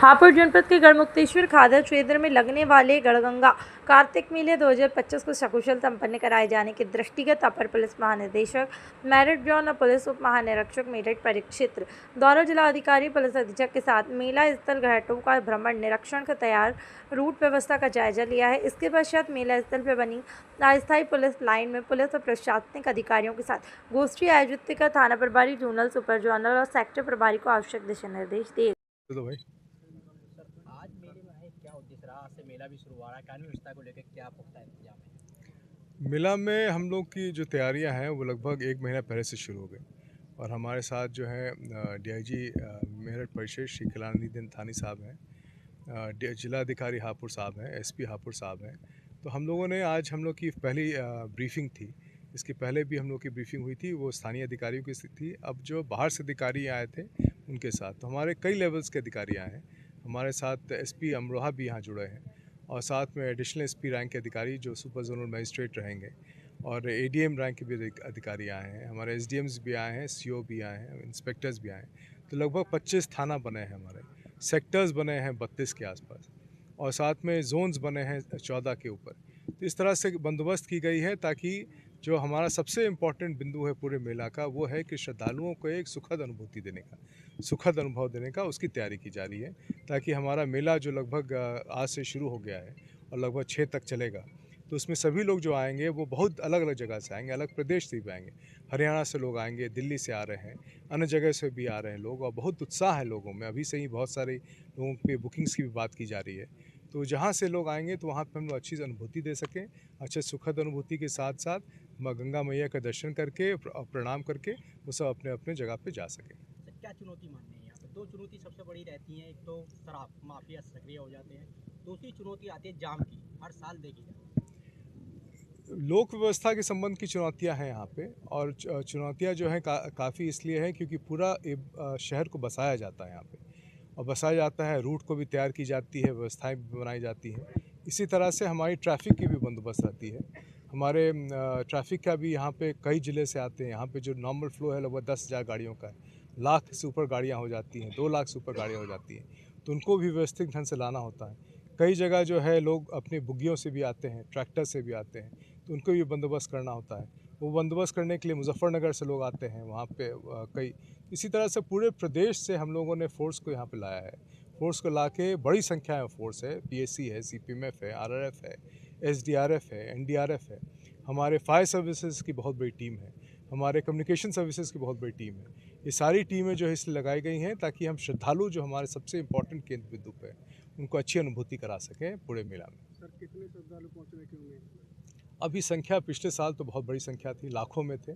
हापुड़ जनपद के गढ़मुक्तेश्वर खादर क्षेत्र में लगने वाले गढ़गंगा कार्तिक मेले 2025 को सकुशल संपन्न कराए जाने के दृष्टिगत अपर पुलिस महानिदेशक मेरठ जोन और पुलिस उप महानिरीक्षक मेरठ परिक्षेत्र द्वारा जिला अधिकारी पुलिस अधीक्षक के साथ मेला स्थल घाटों का भ्रमण निरीक्षण का तैयार रूट व्यवस्था का जायजा लिया है। इसके पश्चात मेला स्थल पर बनी अस्थायी पुलिस लाइन में पुलिस और प्रशासनिक अधिकारियों के साथ गोष्ठी आयोजित कर थाना प्रभारी, जोनल, सुपर जोनल और सेक्टर प्रभारी को आवश्यक दिशा निर्देश दिए। आज मेले में है, क्या उद्देश्य रहा? आज से मेला भी शुरू हो रहा है, कानूनी व्यवस्था को लेकर क्या पुख्ता इंतजाम है? मेला में हम लोग की जो तैयारियां हैं वो लगभग 1 महीना पहले से शुरू हो गई और हमारे साथ जो है डीआईजी मेरठ परिक्षेत्र श्री कलानिधि थानी साहब हैं, जिला अधिकारी हापुड़ साहब हैं, एसपी हापुड़ साहब हैं। तो हम लोगों ने आज हम लोग की पहली ब्रीफिंग थी। इसके पहले भी हम लोग की ब्रीफिंग हुई थी, वो स्थानीय अधिकारियों की थी। अब जो बाहर से अधिकारी आए थे उनके साथ, तो हमारे कई लेवल्स के अधिकारी आए हैं। हमारे साथ एसपी अमरोहा भी यहाँ जुड़े हैं और साथ में एडिशनल एसपी रैंक के अधिकारी जो सुपर जोनल मजिस्ट्रेट रहेंगे और एडीएम रैंक के भी अधिकारी आए हैं। हमारे एसडीएम्स भी आए हैं, सीओ भी आए हैं, इंस्पेक्टर्स भी आए हैं। तो लगभग 25 थाना बने हैं, हमारे सेक्टर्स बने हैं 32 के आसपास और साथ में जोन्स बने हैं 14 के ऊपर। तो इस तरह से बंदोबस्त की गई है ताकि जो हमारा सबसे इम्पॉर्टेंट बिंदु है पूरे मेला का, वो है कि श्रद्धालुओं को एक सुखद अनुभूति देने का, सुखद अनुभव देने का, उसकी तैयारी की जा रही है ताकि हमारा मेला जो लगभग आज से शुरू हो गया है और लगभग 6 तक चलेगा, तो उसमें सभी लोग जो आएंगे वो बहुत अलग अलग जगह से आएंगे, अलग प्रदेश से भी आएंगे। हरियाणा से लोग आएंगे, दिल्ली से आ रहे हैं, अन्य जगह से भी आ रहे हैं लोग और बहुत उत्साह है लोगों में। अभी से ही बहुत सारे लोगों पे बुकिंग्स की भी बात की जा रही है। तो जहाँ से लोग आएंगे तो वहाँ पर हम लोग अच्छी अनुभूति दे सकें। अच्छे सुखद अनुभूति के साथ साथ माँ गंगा मैया का दर्शन करके प्रणाम करके वो सब अपने अपने जगह पे जा सकें। क्या चुनौती माननी है यहाँ पे? दो चुनौती सबसे बड़ी रहती हैं, एक तो शराब माफिया सक्रिय हो जाते हैं, दूसरी चुनौती आती है जाम की, हर साल देखी जाती है। लोक व्यवस्था के संबंध की चुनौतियां हैं यहाँ पे और चुनौतियां जो हैं काफ़ी इसलिए हैं क्योंकि पूरा शहर को बसाया जाता है यहाँ पे और बसाया जाता है, रूट को भी तैयार की जाती है, व्यवस्थाएं भी बनाई जाती हैं। इसी तरह से हमारी ट्रैफिक की भी बंदोबस्त रहती है। हमारे ट्रैफिक का भी यहाँ पे कई ज़िले से आते हैं। यहाँ पे जो नॉर्मल फ्लो है लगभग 10,000 गाड़ियों का है, लाख से ऊपर गाड़ियाँ हो जाती हैं, 2 लाख से ऊपर गाड़ियाँ हो जाती हैं, तो उनको भी व्यवस्थित ढंग से लाना होता है। कई जगह जो है लोग अपनी बुग्गियों से भी आते हैं, ट्रैक्टर से भी आते हैं, तो उनको भी बंदोबस्त करना होता है। वो बंदोबस्त करने के लिए मुजफ्फरनगर से लोग आते हैं, वहाँ पे कई इसी तरह से पूरे प्रदेश से हम लोगों ने फ़ोर्स को यहाँ पे लाया है। फ़ोर्स को लाके बड़ी संख्या में फ़ोर्स है, पीएसी है, सीपीएमएफ है, आरआरएफ है, एसडीआरएफ है, एनडीआरएफ है, हमारे फायर सर्विसेज की बहुत बड़ी टीम है, हमारे कम्युनिकेशन सर्विसेज की बहुत बड़ी टीम है। ये सारी टीमें जो है इसलिए लगाई गई हैं ताकि हम श्रद्धालु जो हमारे सबसे इम्पोर्टेंट केंद्र बिंदु पे उनको अच्छी अनुभूति करा सकें पूरे मेला में। सर, कितने श्रद्धालु पहुंचने की उम्मीद? अभी संख्या पिछले साल तो बहुत बड़ी संख्या थी, लाखों में थे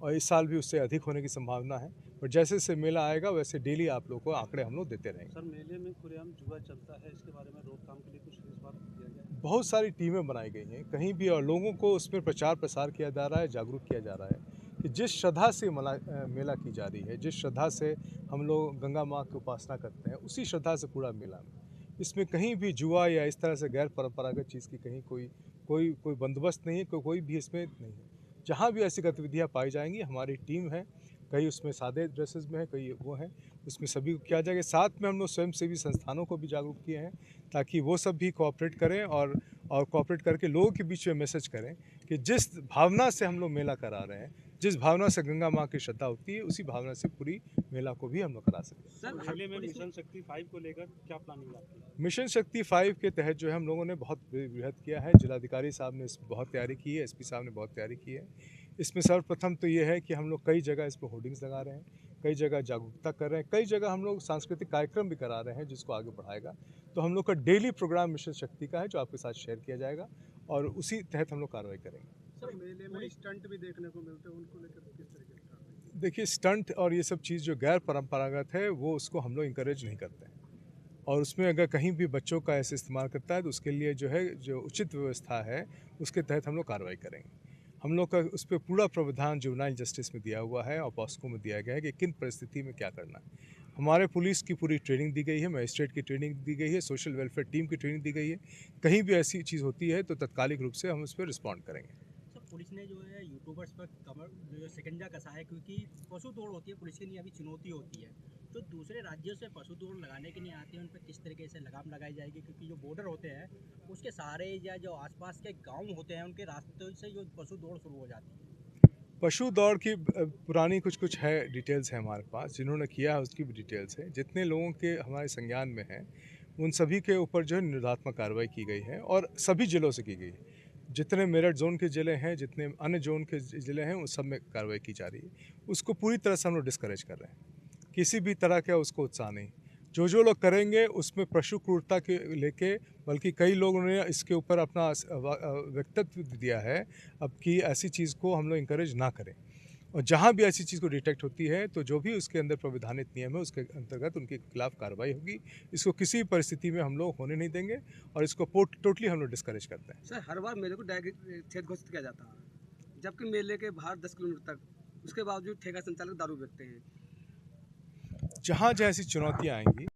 और इस साल भी उससे अधिक होने की संभावना है। और जैसे जैसे मेला आएगा वैसे डेली आप लोग को आंकड़े हम लोग देते रहेंगे। सर, मेले में खुलेआम जुआ चलता है, इसके बारे में रोकथाम के लिए कुछ इस बार किया गया है? बहुत सारी टीमें बनाई गई हैं कहीं भी और लोगों को उसमें प्रचार प्रसार किया जा रहा है, जागरूक किया जा रहा है कि जिस श्रद्धा से मेला की जा रही है, जिस श्रद्धा से हम लोग गंगा माँ की उपासना करते हैं, उसी श्रद्धा से पूरा मेला में इसमें कहीं भी जुआ या इस तरह से गैर परंपरागत चीज़ की कहीं कोई कोई कोई बंदोबस्त नहीं है, कोई भी इसमें नहीं है। जहाँ भी ऐसी गतिविधियाँ पाई जाएंगी हमारी टीम है, कई उसमें सादे ड्रेसेस में है, कई वो हैं, उसमें सभी को किया जाएगा। साथ में हम लोग स्वयंसेवी संस्थानों को भी जागरूक किए हैं ताकि वो सब भी कोऑपरेट करें और कोऑपरेट करके लोगों के बीच में मैसेज करें कि जिस भावना से हम लोग मेला करा रहे हैं, जिस भावना से गंगा माँ की श्रद्धा होती है, उसी भावना से पूरी मेला को भी हम लोग करा सकें। सर, मेले में मिशन शक्ति 5 को लेकर क्या प्लानिंग आपकी है? मिशन शक्ति 5 के तहत जो है हम लोगों ने बहुत बृहद किया है। जिलाधिकारी साहब ने बहुत तैयारी की है, एसपी साहब ने बहुत तैयारी की है। इसमें सर्वप्रथम तो ये है कि हम लोग कई जगह इस पर होर्डिंग्स लगा रहे हैं, कई जगह जागरूकता कर रहे हैं, कई जगह हम लोग सांस्कृतिक कार्यक्रम भी करा रहे हैं जिसको आगे बढ़ाएगा। तो हम लोग का डेली प्रोग्राम मिशन शक्ति का है जो आपके साथ शेयर किया जाएगा और उसी तहत हम लोग कार्रवाई करेंगे। सर, मेले में स्टंट भी देखने को मिलते हैं, उनको लेकर किस तरीके से कार्रवाई? देखिए, स्टंट और ये सब चीज़ जो गैर परंपरागत है वो उसको हम लोग इंकरेज नहीं करते हैं और उसमें अगर कहीं भी बच्चों का ऐसे इस्तेमाल करता है तो उसके लिए जो है जो उचित व्यवस्था है उसके तहत हम लोग कार्रवाई करेंगे। हम लोग का उस पर पूरा प्रावधान जुवेनाइल जस्टिस में दिया हुआ है और पॉस्को में दिया गया है कि किन परिस्थिति में क्या करना है। हमारे पुलिस की पूरी ट्रेनिंग दी गई है, मजिस्ट्रेट की ट्रेनिंग दी गई है, सोशल वेलफेयर टीम की ट्रेनिंग दी गई है। कहीं भी ऐसी चीज़ होती है तो तत्कालिक रूप से हम उस पर रिस्पॉन्ड करेंगे। पुलिस ने जो है यूट्यूबर्स पर कमर जो शिकंजा कसा है, क्योंकि पशु दौड़ होती है पुलिस के लिए अभी चुनौती होती है, जो दूसरे राज्यों से पशु दौड़ लगाने के लिए आते हैं उन पर किस तरीके से लगाम लगाई जाएगी, क्योंकि जो बॉर्डर होते हैं उसके सारे या जो आसपास के गांव होते हैं उनके रास्तों से जो पशु दौड़ शुरू हो जाती है। पशु दौड़ की पुरानी कुछ है डिटेल्स है हमारे पास, जिन्होंने किया है उसकी भी डिटेल्स है। जितने लोगों के हमारे संज्ञान में हैं उन सभी के ऊपर जो है निरोधात्मक कार्रवाई की गई है और सभी जिलों से की गई है। जितने मेरठ जोन के ज़िले हैं, जितने अन्य जोन के ज़िले हैं, उन सब में कार्रवाई की जा रही है। उसको पूरी तरह से हम लोग डिस्करेज कर रहे हैं, किसी भी तरह का उसको उत्साह नहीं। जो लोग करेंगे उसमें पशु क्रूरता के लेके, बल्कि कई लोगों ने इसके ऊपर अपना व्यक्तित्व दिया है अब कि ऐसी चीज़ को हम लोग इंकरेज ना करें। और जहाँ भी ऐसी चीज़ को डिटेक्ट होती है तो जो भी उसके अंदर प्रविधानित नियम है उसके अंतर्गत उनके खिलाफ कार्रवाई होगी। इसको किसी भी परिस्थिति में हम लोग होने नहीं देंगे और इसको टोटली हम लोग डिस्करेज करते हैं। सर, हर बार मेले को छेद घोषित किया जाता है, जबकि मेले के बाहर 10 किलोमीटर तक उसके बावजूद ठेका संचालक दारू बेचते हैं। जहाँ जैसी चुनौतियाँ आएंगी